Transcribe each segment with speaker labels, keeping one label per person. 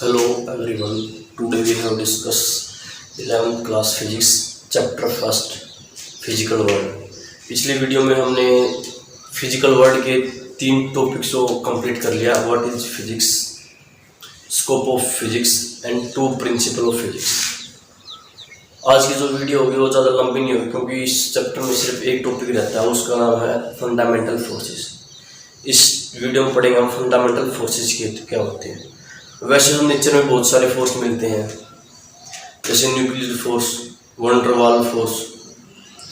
Speaker 1: Hello everyone. Today we have discussed 11th class physics chapter first physical world. पिछले video में हमने physical world के 3 topics को complete कर लिया. What is physics, scope of physics and 2 principle of physics. आज की जो वीडियो होगी वो ज़्यादा लंबी नहीं होगी क्योंकि इस चैप्टर में सिर्फ एक टॉपिक रहता है, उसका नाम है फंडामेंटल फोर्सेस. इस वीडियो में पढ़ेंगे हम फंडामेंटल फोर्सेस क्या होते हैं. वैसे तो नेचर में बहुत सारे फोर्स मिलते हैं, जैसे न्यूक्लियर फोर्स, वन डर वाल फोर्स,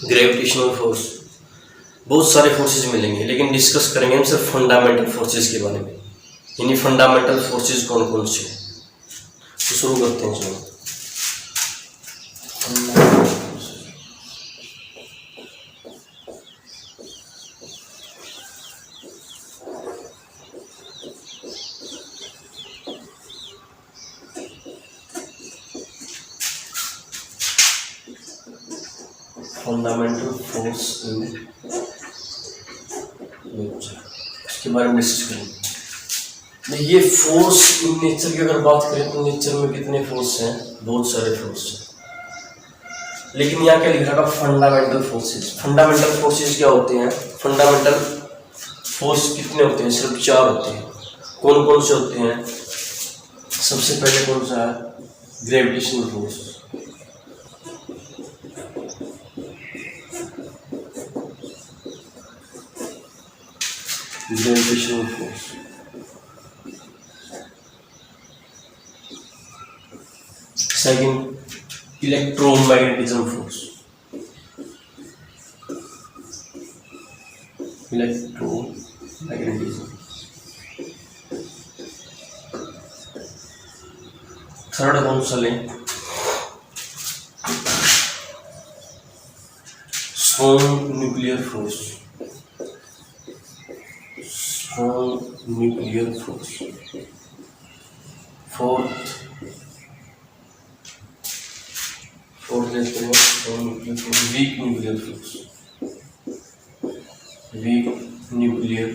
Speaker 1: ग्रेविटेशनल फोर्स, बहुत सारे फोर्सेस मिलेंगे. लेकिन डिस्कस करेंगे हम सिर्फ फंडामेंटल फोर्सेस के बारे में, यानी फंडामेंटल फोर्सेस कौन कौन से. तो शुरू करते हैं. चलो फंडामेंटल फोर्स इन नेचर, इसके बारे में डिस्कस करेंगे. ये फोर्स इन नेचर की अगर बात करें तो नेचर में कितने फोर्स हैं, बहुत सारे फोर्स हैं. लेकिन यहाँ क्या लिखा था, फंडामेंटल फोर्सेस. फंडामेंटल फोर्सेस क्या होते हैं? फंडामेंटल फोर्स कितने होते हैं? सिर्फ 4 होते हैं. कौन कौन से होते हैं? सबसे पहले कौन सा है? Gravitational force. Gravitational force. Second, electromagnetism force. Electromagnetism. Third कौन सा लें? Strong nuclear force. Nuclear force. Fourth लेते हैं nuclear force. Weak nuclear force. Weak nuclear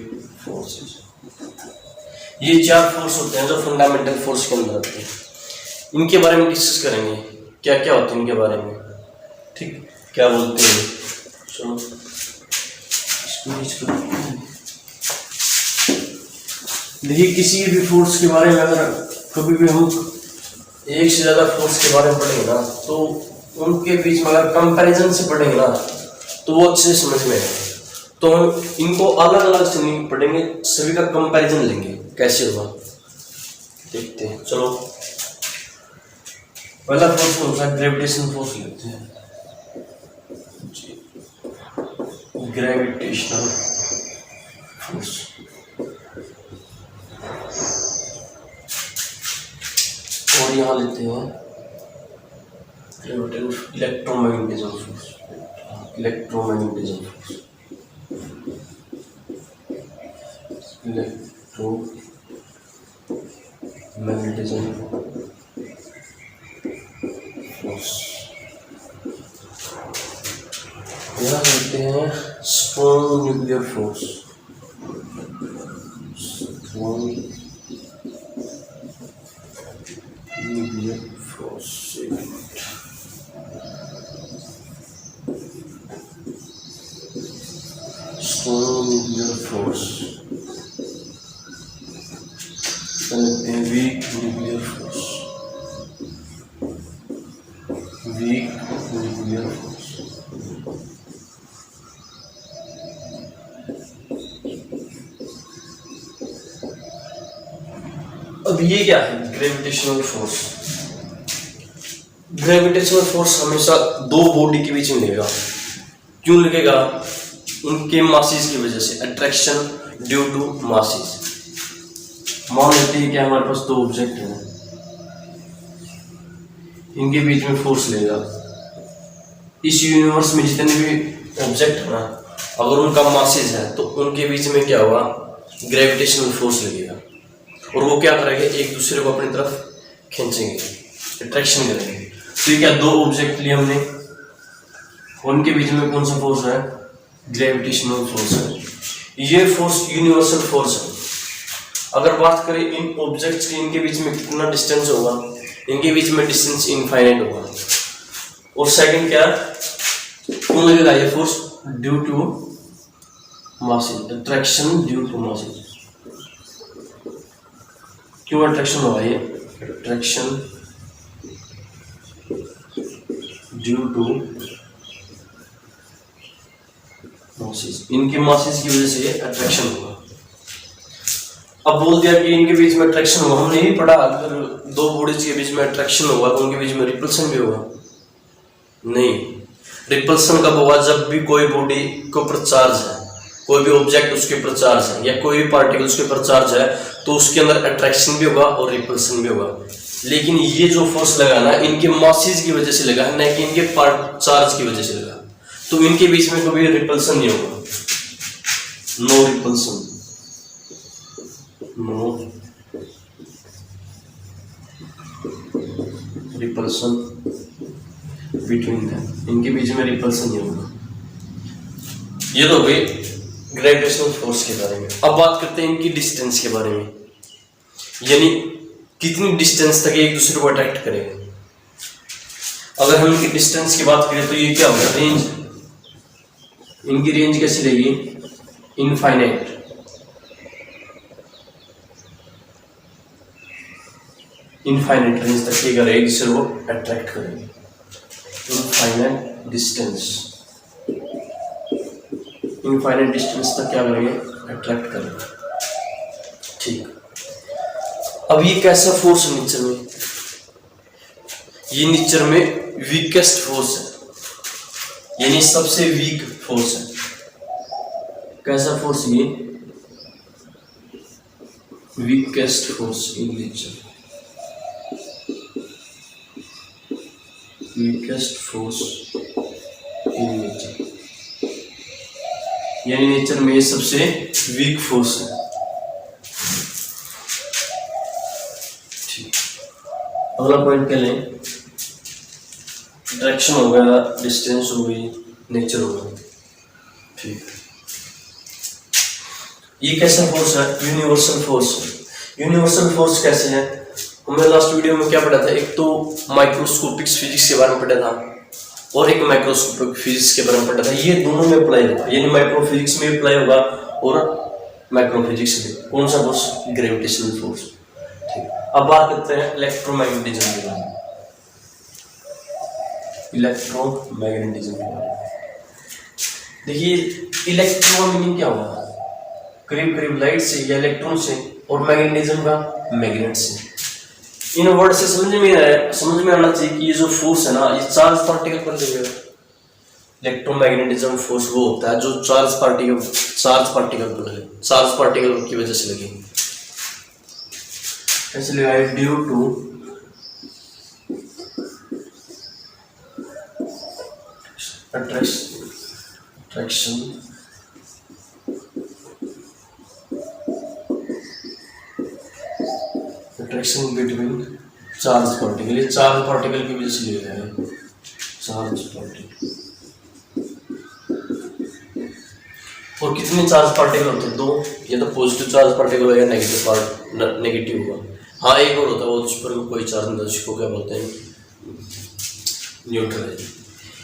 Speaker 1: forces. ये 4 फोर्स होते हैं जो फंडामेंटल फोर्स के अंदर आते हैं. इनके बारे में डिस्कस करेंगे, क्या क्या होते हैं इनके बारे में. ठीक, क्या बोलते हैं. चलो देखिए, किसी भी फोर्स के बारे में अगर कभी भी हम एक से ज़्यादा फोर्स के बारे में पढ़ेंगे ना, तो उनके बीच में अगर कंपैरिजन से पढ़ेंगे ना तो वो अच्छे से समझ में आएगा. तो हम इनको अलग अलग से नहीं पढ़ेंगे, सभी का कंपैरिजन लेंगे. कैसे होगा देखते हैं. चलो पहला फोर्स कौन सा? ग्रेविटेशनल फोर्स लेते हैं. Gravitational force. और यहाँ लेते हैं electromagnetism force. Electromagnetism force. Electromagnetism force. यहाँ लेते हैं strong nuclear force. Strong nuclear force. Strong nuclear force. Weak nuclear force. Weak nuclear force. अब ये क्या है? Gravitational force. ग्रेविटेशनल फोर्स हमेशा 2 बॉडी के बीच में लगेगा. क्यों लगेगा? उनके मासेस की वजह से. Attraction due to masses. मान लेते हैं कि हमारे पास 2 ऑब्जेक्ट हैं, इनके बीच में फोर्स लगेगा. इस यूनिवर्स में जितने भी ऑब्जेक्ट है ना, अगर उनका मासेस है तो उनके बीच में क्या होगा? ग्रेविटेशनल फोर्स लगेगा. और वो क्या करेंगे? एक दूसरे को अपनी तरफ खींचेंगे, अट्रैक्शन करेंगे. तो ये क्या 2 ऑब्जेक्ट लिए हमने, उनके बीच में कौन सा फोर्स है? ग्रेविटेशनल फोर्स है. ये फोर्स यूनिवर्सल फोर्स है. अगर बात करें इन ऑब्जेक्ट्स की, इनके बीच में कितना डिस्टेंस होगा, इनके बीच में डिस्टेंस इनफाइनाइट होगा। और सेकंड क्या, कौन लगेगा ये force, due to masses, attraction due to masses. क्यों अट्रैक्शन होगा ये, अट्रैक्शन ड्यू टू मासेस, इनके मासेस की वजह से ये अट्रैक्शन होगा। अब बोल दिया कि इनके बीच में अट्रैक्शन होगा, हमने यही पढ़ा अगर दो बॉडीज के बीच में अट्रैक्शन होगा तो उनके बीच में रिपल्सन भी होगा। नहीं, रिपल्सन कब होगा, जब भी कोई बॉडी के ऊपर चार्ज है, कोई भी ऑब्जेक्ट उसके ऊपर चार्ज है या कोई भी पार्टिकल उसके ऊपर चार्ज है तो उसके अंदर अट्रैक्शन भी होगा और रिपल्सन भी होगा। लेकिन ये जो फोर्स लगा ना इनके मासेस की वजह से लगा है, न कि इनके चार्ज की वजह से लगा। तो इनके बीच में कभी रिपल्सन नहीं होगा, no repulsion, no repulsion between them, इनके बीच में रिपल्सन नहीं होगा। ये तो भाई ग्रेविटेशनल फोर्स के बारे में। अब बात करते हैं इनकी डिस्टेंस के बारे में, यानी कितनी डिस्टेंस तक एक दूसरे को अट्रैक्ट करेगा। अगर हम इनकी डिस्टेंस की बात करें तो ये क्या होगा, रेंज, इनकी रेंज कैसी रहेगी, इनफाइनाइट। इनफाइनाइट रेंज तक ये करेगा, एक दूसरे को अट्रैक्ट करेंगे। इनफाइनाइट डिस्टेंस, इनफाइनाइट डिस्टेंस तक क्या करेंगे, अट्रैक्ट करेंगे। ठीक, अब ये कैसा फोर्स है नेचर में, ये नेचर में वीकेस्ट फोर्स है, यानी सबसे वीक फोर्स है। कैसा फोर्स, ये weakest force in nature, weakest force in nature, यानी नेचर में ये सबसे वीक फोर्स है। ठीक, अगला पॉइंट क्या लें, डायरेक्शन हो गया, डिस्टेंस हो गई, नेचर हो गया। ठीक, ये कैसा फोर्स है, यूनिवर्सल फोर्स। यूनिवर्सल फोर्स कैसे है, हमने लास्ट वीडियो में क्या पढ़ा था, एक तो माइक्रोस्कोपिक फिजिक्स के बारे में पढ़ा था और एक माइक्रोस्कोपिक फिजिक्स के बारे में पढ़ा था। ये दोनों में अप्लाई होगा, यानी माइक्रो फिजिक्स में अप्लाई होगा और माइक्रो फिजिक्स में। कौन सा फोर्स, ग्रेविटेशनल फोर्स। ठीक, अब बात करते हैं इलेक्ट्रोमैग्नेटिज्म के बारे में, इलेक्ट्रोमैग्नेटिज्म के बारे में। देखिए इलेक्ट्रो मीनिंग क्या होगा, करीब करीब लाइट से या इलेक्ट्रॉन से, और मैग्नेटिज्म का मैग्नेट से। इन वर्ड से समझ में आना चाहिए कि ये जो फोर्स है ना, ये चार्ज पार्टिकल पर लगेगा। इलेक्ट्रोमैग्नेटिज्म फोर्स वो होता है जो चार्ज पार्टिकल पर लगे, चार्ज पार्टिकल की वजह से लगे। कैसे लगा, due to attraction between charge particle, ये चार्ज पार्टिकल की वजह से ले रहा है, चार्ज पार्टिकल। और कितने चार्ज पार्टिकल होते हैं, दो, या तो पॉजिटिव चार्ज पार्टिकल होगा या नेगेटिव होगा। हाँ, एक और होता है वो उस पर कोई चार्ज नहीं, उसको क्या बोलते हैं, न्यूट्रल है।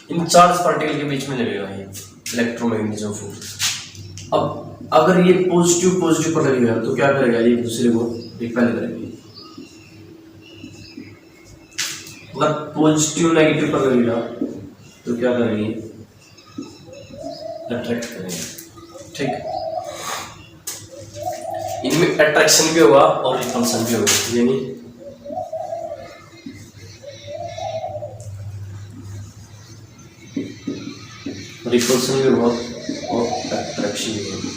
Speaker 1: इन चार्ज पार्टिकल के बीच में लगेगा ये इलेक्ट्रोमैग्नेटिज्म फोर्स। अब अगर ये पॉजिटिव पर लगेगा तो क्या करेगा, ये एक दूसरे को रिपेल करेंगे। अगर पॉजिटिव नेगेटिव पर लगेगा तो क्या करेंगे, अट्रैक्ट करेंगे। ठीक, इनमें अट्रैक्शन भी होगा और रिपल्सन भी होगा, यानी रिपल्सन भी होगा और अट्रैक्शन भी होगा।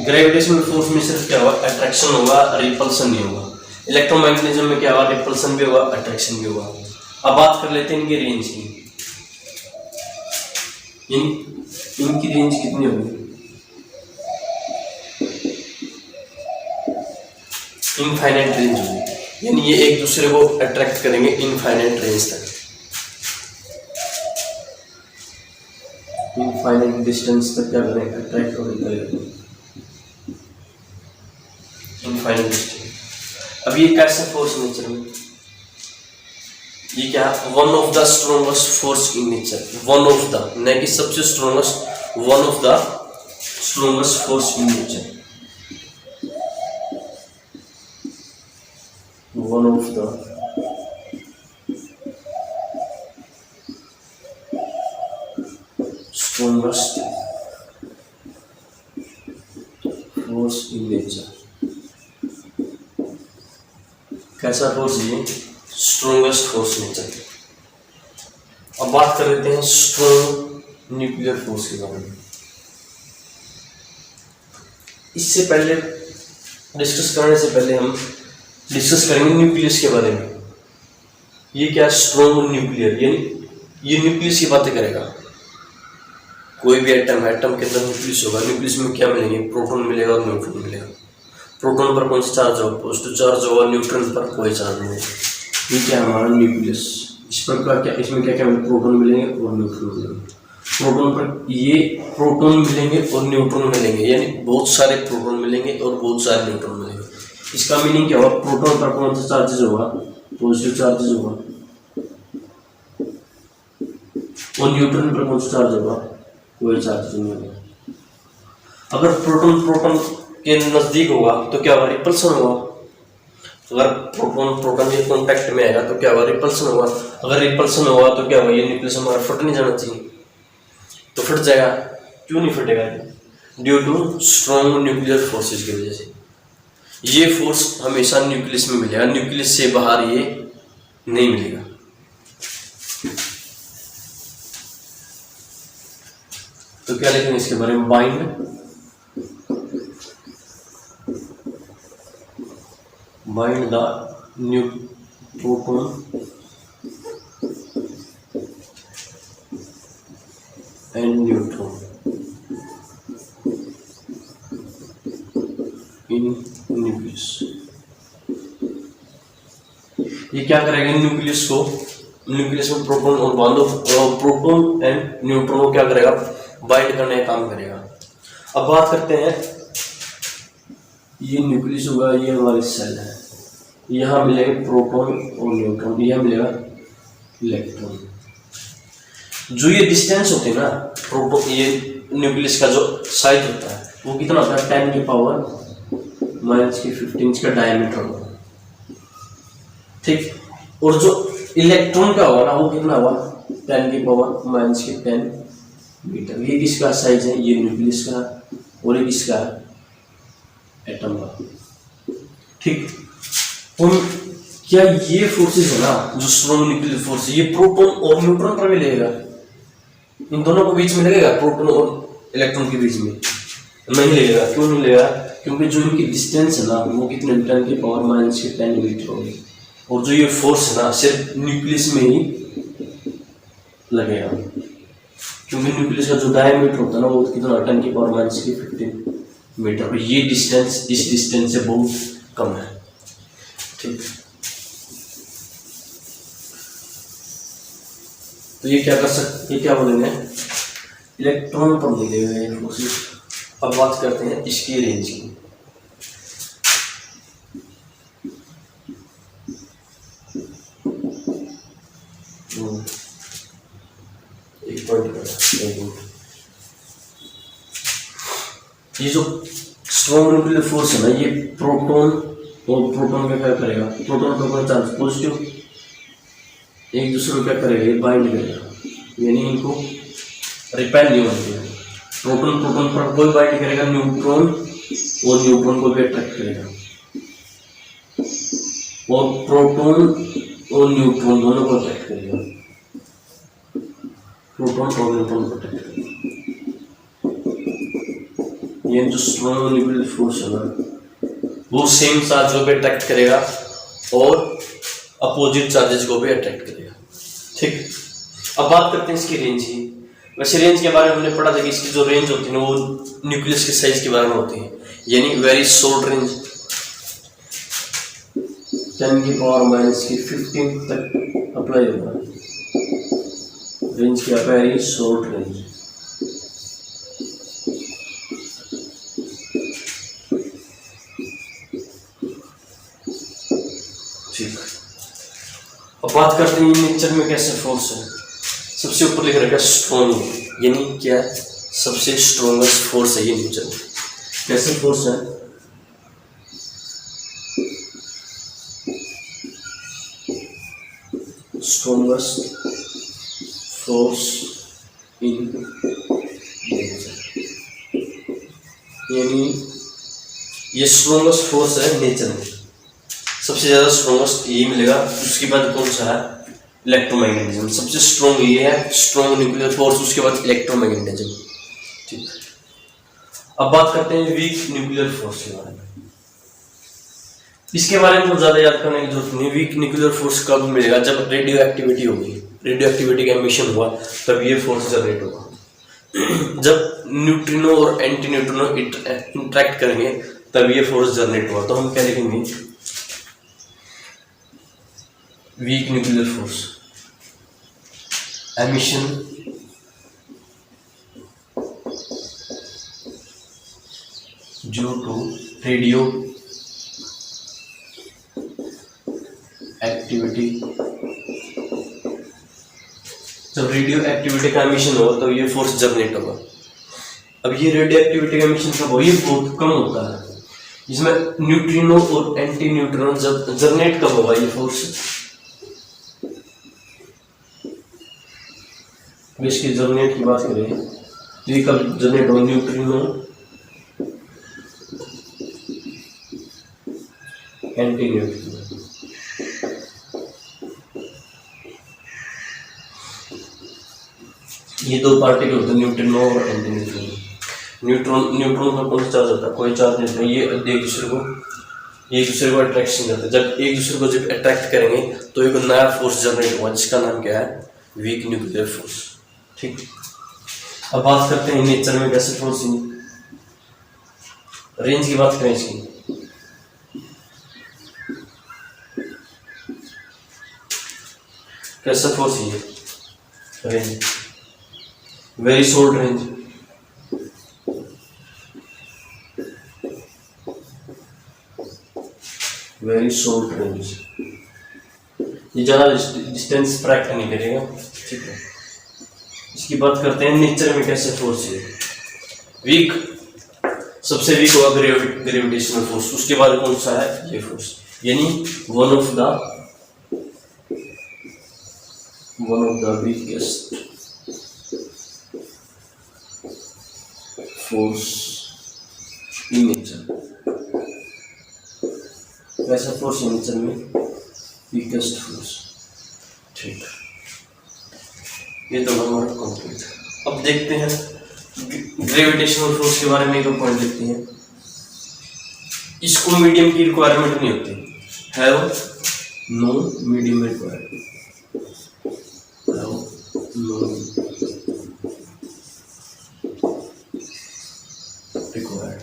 Speaker 1: ग्रेविटेशनल फोर्स में सिर्फ क्या होगा, अट्रैक्शन होगा, रिपल्सन नहीं होगा। इलेक्ट्रोमैग्नेटिज्म में क्या होगा, रिपल्सन भी होगा, अट्रैक्शन भी होगा। अब बात कर लेते हैं इनकी रेंज की। इनकी रेंज कितनी होगी, इनफाइनाइट रेंज होगी, यानी ये एक दूसरे को अट्रैक्ट करेंगे इनफाइनाइट रेंज तक, इनफाइनाइट डिस्टेंस तक क्या करेंगे, अट्रैक्ट करेंगे। Final state. अब ये कैसा फोर्स नेचर में, ये क्या, one of the strongest force in nature, one of the, न कि सबसे strongest, one of the strongest force in nature, one of the strongest force in nature. कैसा फोर्स ये, स्ट्रॉन्गेस्ट फोर्स नेचर। अब बात कर लेते हैं स्ट्रॉन्ग न्यूक्लियर फोर्स के बारे में। इससे पहले डिस्कस करने से पहले हम डिस्कस करेंगे न्यूक्लियस के बारे में। ये क्या, स्ट्रॉन्ग न्यूक्लियर, यानी ये न्यूक्लियस की बातें करेगा। कोई भी एटम है, एटम के अंदर न्यूक्लियस होगा, न्यूक्लियस में क्या मिलेंगे, प्रोटॉन मिलेगा और न्यूट्रॉन मिलेगा। प्रोटॉन पर कौन सा चार्ज होगा, पॉजिटिव चार्ज होगा, न्यूट्रॉन पर कोई चार्ज नहीं होगा। ये क्या हमारा न्यूक्लियस, इस पर क्या, इसमें क्या क्या मिलेगा, प्रोटॉन मिलेंगे और न्यूट्रॉन मिलेंगे। प्रोटॉन पर ये प्रोटॉन मिलेंगे और न्यूट्रॉन मिलेंगे, यानी बहुत सारे प्रोटॉन मिलेंगे और बहुत सारे न्यूट्रॉन मिलेंगे। इसका मीनिंग क्या होगा, प्रोटॉन पर कौन सा चार्जेस होगा, पॉजिटिव चार्जेस होगा, और न्यूट्रॉन पर कौन सा चार्ज होगा, कोई चार्ज नहीं होगा। अगर प्रोटॉन प्रोटॉन के नजदीक होगा तो क्या होगा, रिपल्सन होगा। अगर प्रोटॉन प्रोटॉन के कांटेक्ट में आएगा तो क्या होगा, रिपल्सन होगा। अगर रिपल्सन होगा तो क्या होगा, ये न्यूक्लियस हमारा फट नहीं जाना चाहिए, तो फट जाएगा। क्यों नहीं फटेगा, due to strong nuclear forces की वजह से। ये फोर्स हमेशा न्यूक्लियस में मिलेगा, न्यूक्लियस से बाहर ये नहीं मिलेगा। तो क्या लिखेंगे इसके बारे में, bind the proton and neutron in nucleus. ये क्या करेगा, न्यूक्लियस को, न्यूक्लियस में प्रोटॉन और बांधो, प्रोटॉन एंड न्यूट्रॉन को क्या करेगा, बाइंड करने का काम करेगा। अब बात करते हैं, ये न्यूक्लियस होगा, ये हमारी सेल है, यहाँ मिलेगा प्रोटॉन और न्यूट्रॉन, यहाँ मिलेगा इलेक्ट्रॉन। जो ये डिस्टेंस होते हैं ना, प्रोटॉन, ये न्यूक्लियस का जो साइज होता है वो कितना होता है, 10 की पावर -15 का डायमीटर होगा, ठीक। और जो इलेक्ट्रॉन का होगा ना, वो कितना होगा, 10 की पावर -10 मीटर। ये किसका साइज है, ये न्यूक्लियस का, और ये किसका, एटम का, ठीक। और क्या ये फोर्सेस है ना, जो स्ट्रॉन्ग न्यूक्लियर फोर्स, ये प्रोटॉन और न्यूट्रॉन पर भी लगेगा, इन दोनों के बीच में लगेगा, प्रोटॉन और इलेक्ट्रॉन के बीच में नहीं लगेगा। क्यों नहीं लगेगा, क्योंकि जो इनकी डिस्टेंस है ना, वो कितने, 10 की पावर -10 मीटर होगी। और जो ये फोर्स है ना, सिर्फ न्यूक्लियस में ही लगेगा, क्योंकि न्यूक्लियस का जो डायमीटर होता है ना, वो कितना, 10 की पावर -15 मीटर। और ये डिस्टेंस इस डिस्टेंस से बहुत कम है, ठीक। तो ये क्या कर सकते, ये क्या बोलेंगे, इलेक्ट्रॉन पर मिलेगा ये फोर्सेस। अब बात करते हैं इसकी रेंज की। एक पॉइंट, ये जो स्ट्रॉन्ग न्यूक्लियर फोर्स है ना, ये प्रोटॉन और प्रोटॉन का क्या करेगा, प्रोटॉन का चार्ज पॉजिटिव, एक दूसरे को क्या करेगा, ये बाइंड करेगा, यानी इनको रिपेल नहीं होने देगा। प्रोटॉन प्रोटॉन पर कोई बाइंड करेगा, न्यूट्रॉन और न्यूट्रॉन को भी अट्रैक्ट करेगा, और प्रोटॉन और न्यूट्रॉन दोनों को अट्रैक्ट करेगा, प्रोटॉन और न्यूट्रॉन को अट्रैक्ट करेगा। ये जो स्ट्रॉन्ग न्यूक्लियर फोर्स है ना, वो सेम चार्ज को भी अट्रैक्ट करेगा और अपोजिट चार्जेस को भी अट्रैक्ट करेगा, ठीक। अब बात करते हैं इसकी रेंज की। वैसे रेंज के बारे में हमने पढ़ा था कि इसकी जो रेंज होती है ना, वो न्यूक्लियस के साइज के बारे में होती है, यानी वेरी शॉर्ट रेंज, 10 की पावर -15 तक अप्लाई होगा। रेंज क्या, वेरी शॉर्ट रेंज। ठीक। अब बात करते हैं नेचर में कैसे फोर्स है। सबसे ऊपर लिख रखा है स्ट्रॉन्ग, यानी क्या, सबसे स्ट्रॉन्गेस्ट फोर्स है ये नेचर में। कैसे फोर्स है, स्ट्रॉन्गेस्ट फोर्स इन नेचर, यानी ये स्ट्रॉन्गेस्ट फोर्स है नेचर में। सबसे ज़्यादा स्ट्रॉन्गेस्ट यही मिलेगा। उसके बाद कौन सा है, इलेक्ट्रोमैग्नेटिज्म। सबसे स्ट्रॉन्ग ये है, स्ट्रॉन्ग न्यूक्लियर फोर्स, उसके बाद इलेक्ट्रोमैग्नेटिज्म। ठीक। अब बात करते हैं वीक न्यूक्लियर फोर्स के बारे में। इसके बारे में कुछ ज़्यादा याद करने की जरूरत नहीं। वीक न्यूक्लियर फोर्स कब मिलेगा, जब रेडियो एक्टिविटी होगी, रेडियो एक्टिविटी का एमिशन हुआ, तब ये फोर्स जनरेट होगा। जब न्यूट्रिनो और एंटी न्यूट्रिनो इंटरेक्ट करेंगे तब ये फोर्स जनरेट हुआ। तो हम क्या लिखेंगे, weak nuclear force, emission due to radioactivity. जब रेडियो एक्टिविटी का एमिशन हो तो ये फोर्स जनरेट होगा। अब ये रेडियो एक्टिविटी का एमिशन कब हो, ये बहुत कम होता है, इसमें न्यूट्रिनो और एंटी न्यूट्रिनो जब जनरेट कब होगा ये फोर्स, इसकी जनरेट की बात करें तो ये कब जनरेट हो, न्यूट्रिनो एंटी न्यूट्रिनो। ये दो पार्टिकल होते हैं, न्यूट्रिनो और एंटी न्यूट्रिनो। न्यूट्रॉन का कौन सा चार्ज होता है, कोई चार्ज नहीं होता। ये एक दूसरे को अट्रैक्शन करते हैं। जब एक दूसरे को जब अट्रैक्ट करेंगे तो एक नया फोर्स जनरेट हुआ, जिसका नाम क्या है, वीक न्यूक्लियर फोर्स। ठीक। अब बात करते हैं नेचर में कैसे फोर्स, रेंज की बात करें इसकी। कैसा फोर्स है, range, very short range, very short range, ये ज़्यादा डिस्टेंस ट्रैक नहीं करेगा। ठीक है। इसकी बात करते हैं नेचर में कैसे फोर्स है। वीक, सबसे वीक होगा ग्रेविटेशनल फोर्स। उसके बाद कौन सा है, ये फोर्स, यानी one of the weakest force in nature. कैसा फोर्स है नेचर में, वीकेस्ट फोर्स। ठीक, ये तो हमारा कंप्लीट। अब देखते हैं ग्रेविटेशनल फोर्स के बारे में एक पॉइंट देखते हैं। इसको मीडियम की रिक्वायरमेंट नहीं होती, have no medium required, have no required.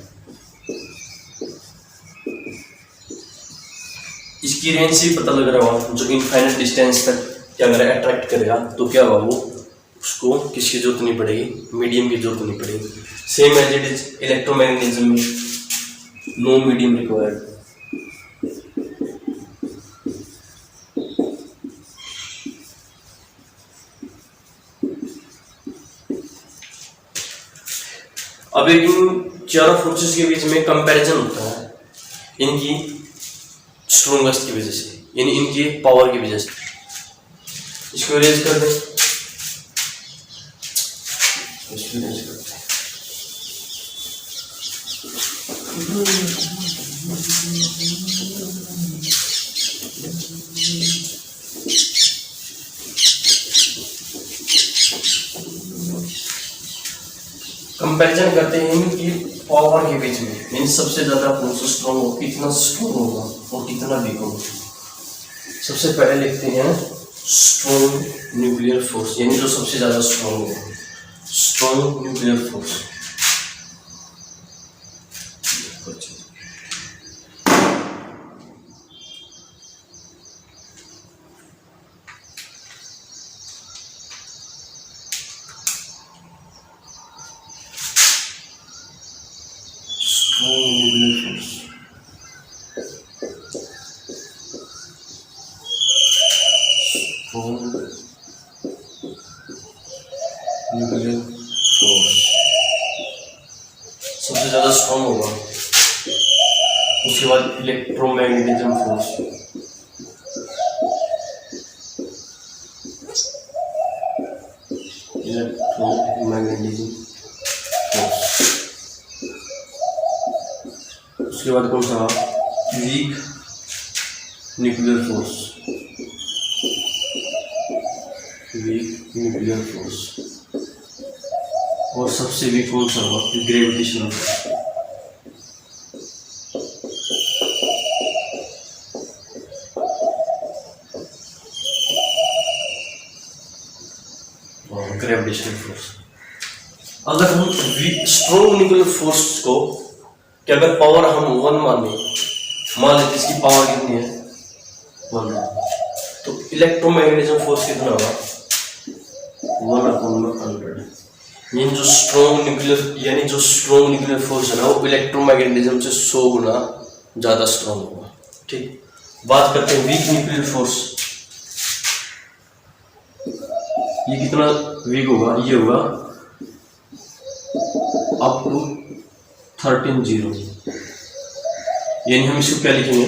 Speaker 1: इसकी रेंज से पता लग रहा होगा, जो इनफाइनाइट डिस्टेंस तक अगर अट्रैक्ट करेगा तो क्या होगा, वो उसको किसकी जरूरत नहीं पड़ेगी, मीडियम की जरूरत नहीं पड़ेगी। Same as it is electromagnetism में, नो मीडियम रिक्वायर्ड। अब एक इन चारों फोर्सेस के बीच में कंपैरिजन होता है इनकी स्ट्रॉन्गेस्ट की वजह से, यानी इनकी पावर की वजह से। इसको रेंज कर दे, इसको रेंज करते हैं। कंपैरिजन करते हैं इनकी पावर के बीच में, यानी सबसे ज्यादा कौन सा स्ट्रॉन्ग हो, कितना स्ट्रॉन्ग होगा और कितना वीक होगा। सबसे पहले लिखते हैं स्ट्रॉन्ग न्यूक्लियर फोर्स, यानी जो सबसे ज्यादा स्ट्रॉन्ग है, strong nuclear force. Strong nuclear force सबसे ज़्यादा स्ट्रॉन्ग होगा। उसके बाद इलेक्ट्रोमैग्नेटिज्म फोर्स, इलेक्ट्रोमैग्नेटिज्म फोर्स। उसके बाद कौन सा, week nuclear force, week nuclear force. और सबसे वीक कौन सा होगा, ग्रेविटेशनल फोर्स। Gravitational force. अगर हम स्ट्रॉन्ग न्यूक्लियर फोर्स को कि अगर पावर हम 1 मान लेते इसकी पावर कितनी है 1, तो इलेक्ट्रोमैग्नेटिज्म फोर्स कितना होगा 1/100। यानी जो स्ट्रॉन्ग न्यूक्लियर फोर्स है ना, वो इलेक्ट्रोमैग्नेटिज्म से 100 गुना ज़्यादा स्ट्रॉन्ग होगा। ठीक, बात करते हैं वीक न्यूक्लियर फोर्स। ये कितना वीक होगा, ये होगा अप टू 13 यानी हम इसको क्या लिखेंगे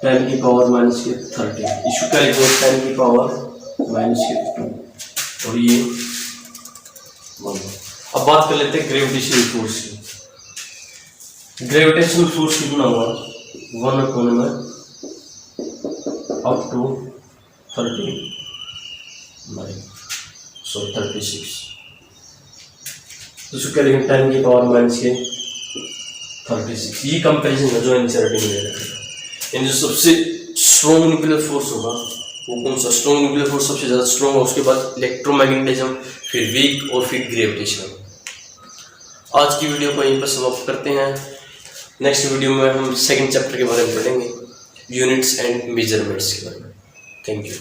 Speaker 1: 10 की पावर -13। इसको क्या लिखेंगे 10 की पावर -2 और ये 1। अब बात कर लेते हैं ग्रेविटेशनल फोर्स की। ग्रेविटेशनल फोर्स कितना होगा 1/36। तो इसको क्या लिखेंगे 10 की पावर -36। ये कंपेरिजन है जो एनसीईआरटी में दे रखा है। यानी जो सबसे स्ट्रॉन्ग न्यूक्लियर फोर्स होगा वो कौन सा, स्ट्रॉन्ग न्यूक्लियर फोर्स सबसे ज़्यादा स्ट्रॉन्ग होगा। उसके बाद इलेक्ट्रोमैग्नेटिज्म, फिर वीक और फिर ग्रेविटेशनल। आज की वीडियो को यहीं पर समाप्त करते हैं। नेक्स्ट वीडियो में हम सेकंड चैप्टर के बारे में पढ़ेंगे, यूनिट्स एंड मेजरमेंट्स के बारे में। Thank you.